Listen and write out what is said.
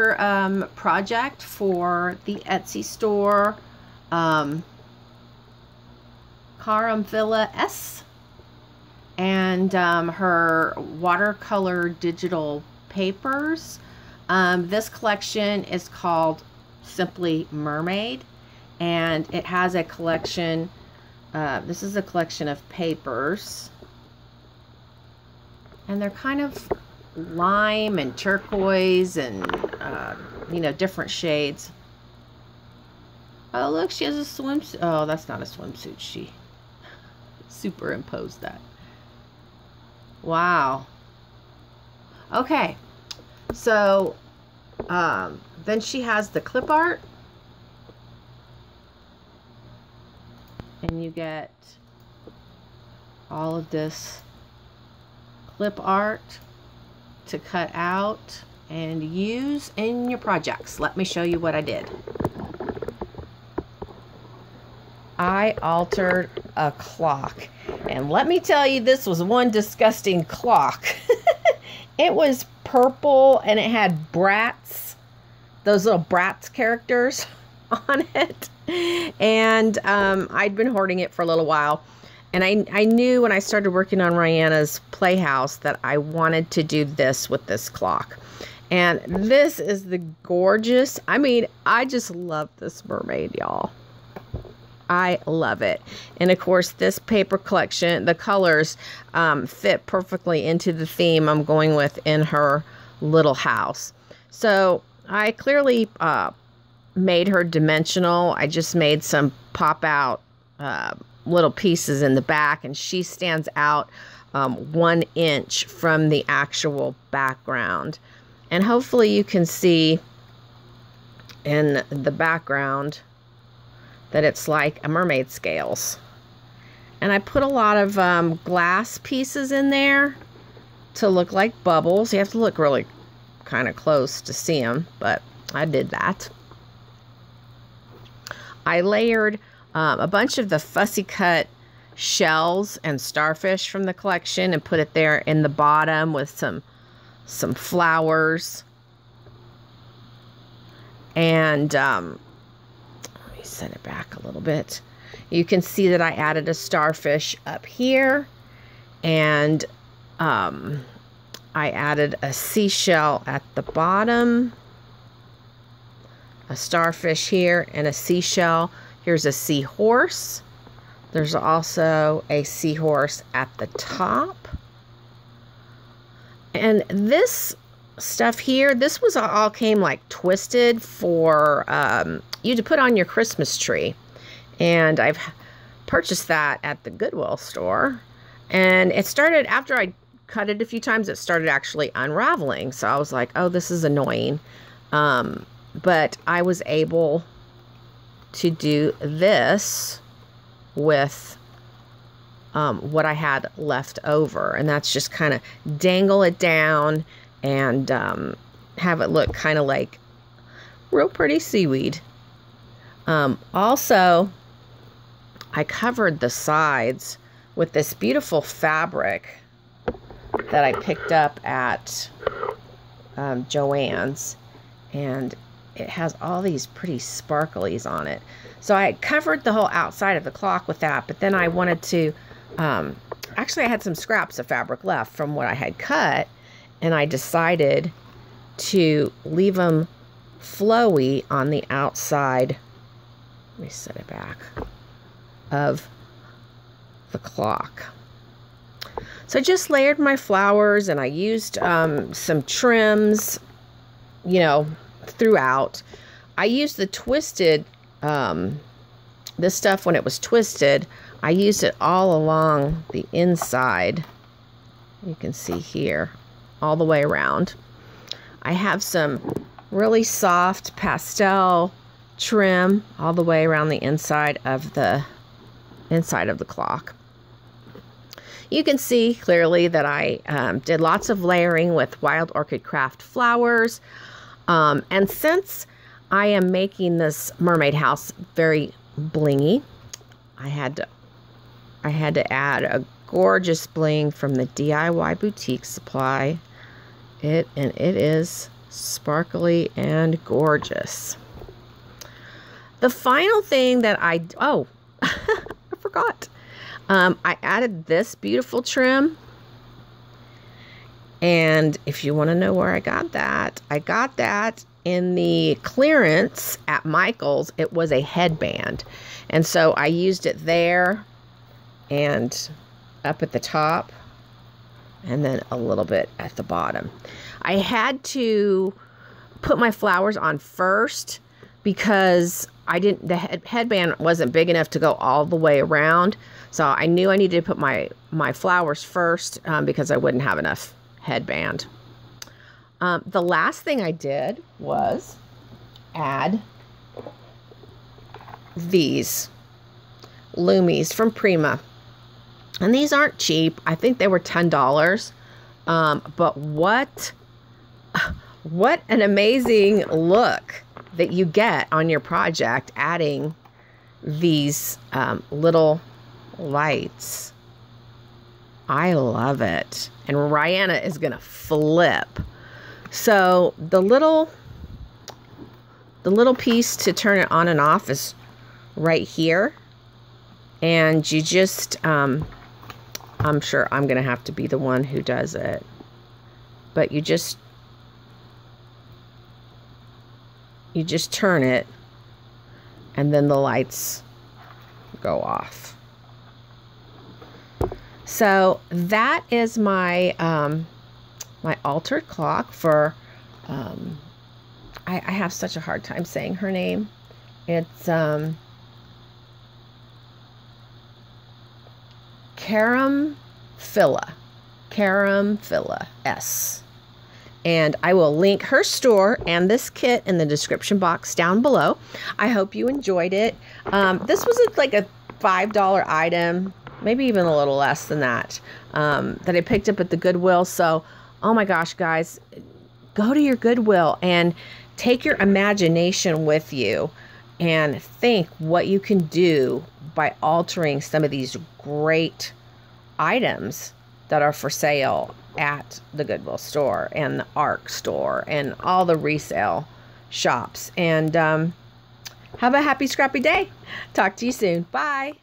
another project for the Etsy store, KaramFilaS, and her watercolor digital papers. This collection is called simply Mermaid, and it has a collection. This is a collection of papers, and they're kind of lime and turquoise and you know, different shades. Oh, look, she has a swimsuit. Oh, that's not a swimsuit. She superimposed that. Wow. Okay, so then she has the clip art, and you get all of this clip art to cut out and use in your projects. Let me show you what I did. I altered a clock, and let me tell you, this was one disgusting clock. It was purple, and it had Bratz, those little Bratz characters on it, and I'd been hoarding it for a little while, and I knew when I started working on Rihanna's Playhouse that I wanted to do this with this clock. And this is the gorgeous, I mean, I just love this mermaid, y'all. I love it. And of course, this paper collection, the colors fit perfectly into the theme I'm going with in her little house. So I clearly made her dimensional. I just made some pop out little pieces in the back, and she stands out 1 inch from the actual background. And hopefully you can see in the background that it's like a mermaid scales. And I put a lot of glass pieces in there to look like bubbles. You have to look really kind of close to see them, but I did that. I layered a bunch of the fussy cut shells and starfish from the collection and put it there in the bottom with some flowers. And let me set it back a little bit. You can see that I added a starfish up here, and I added a seashell at the bottom, a starfish here, and a seashell. Here's a seahorse. There's also a seahorse at the top. And this stuff here, this was all came like twisted for you to put on your Christmas tree. And I've purchased that at the Goodwill store. And it started, after I cut it a few times, it started actually unraveling. So I was like, oh, this is annoying. But I was able to do this with what I had left over, and that's just kind of dangle it down and have it look kind of like real pretty seaweed. Also, I covered the sides with this beautiful fabric that I picked up at Joann's, and it has all these pretty sparklies on it. So I covered the whole outside of the clock with that, but then I wanted to, actually I had some scraps of fabric left from what I had cut, and I decided to leave them flowy on the outside. Let me set it back, of the clock. So I just layered my flowers, and I used some trims, you know, throughout. I used the twisted, this stuff when it was twisted, I used it all along the inside. You can see here, all the way around. I have some really soft pastel trim all the way around the inside of the clock. You can see clearly that I did lots of layering with Wild Orchid Craft flowers. And since I am making this mermaid house very blingy, I had to add a gorgeous bling from the DIY Boutique Supply. It is Sparkly and gorgeous. The final thing that I forgot. I added this beautiful trim. And if you want to know where I got that in the clearance at Michael's. It was a headband. And so I used it there and up at the top and then a little bit at the bottom. I had to put my flowers on first because the headband wasn't big enough to go all the way around. So I knew I needed to put my flowers first because I wouldn't have enough headband. The last thing I did was add these Loomies from Prima. And these aren't cheap. I think they were $10. But what an amazing look that you get on your project adding these little lights. I love it. And Rihanna is going to flip. So the little piece to turn it on and off is right here. And you just, I'm sure I'm going to have to be the one who does it. But you just turn it and then the lights go off. So that is my my altered clock for I have such a hard time saying her name. It's KaramFilaS. And I will link her store and this kit in the description box down below. I hope you enjoyed it. This was like a $5 item, maybe even a little less than that, that I picked up at the Goodwill. So, oh my gosh, guys, go to your Goodwill and take your imagination with you and think what you can do by altering some of these great items that are for sale at the Goodwill store and the ARC store and all the resale shops. And have a happy scrappy day. Talk to you soon. Bye.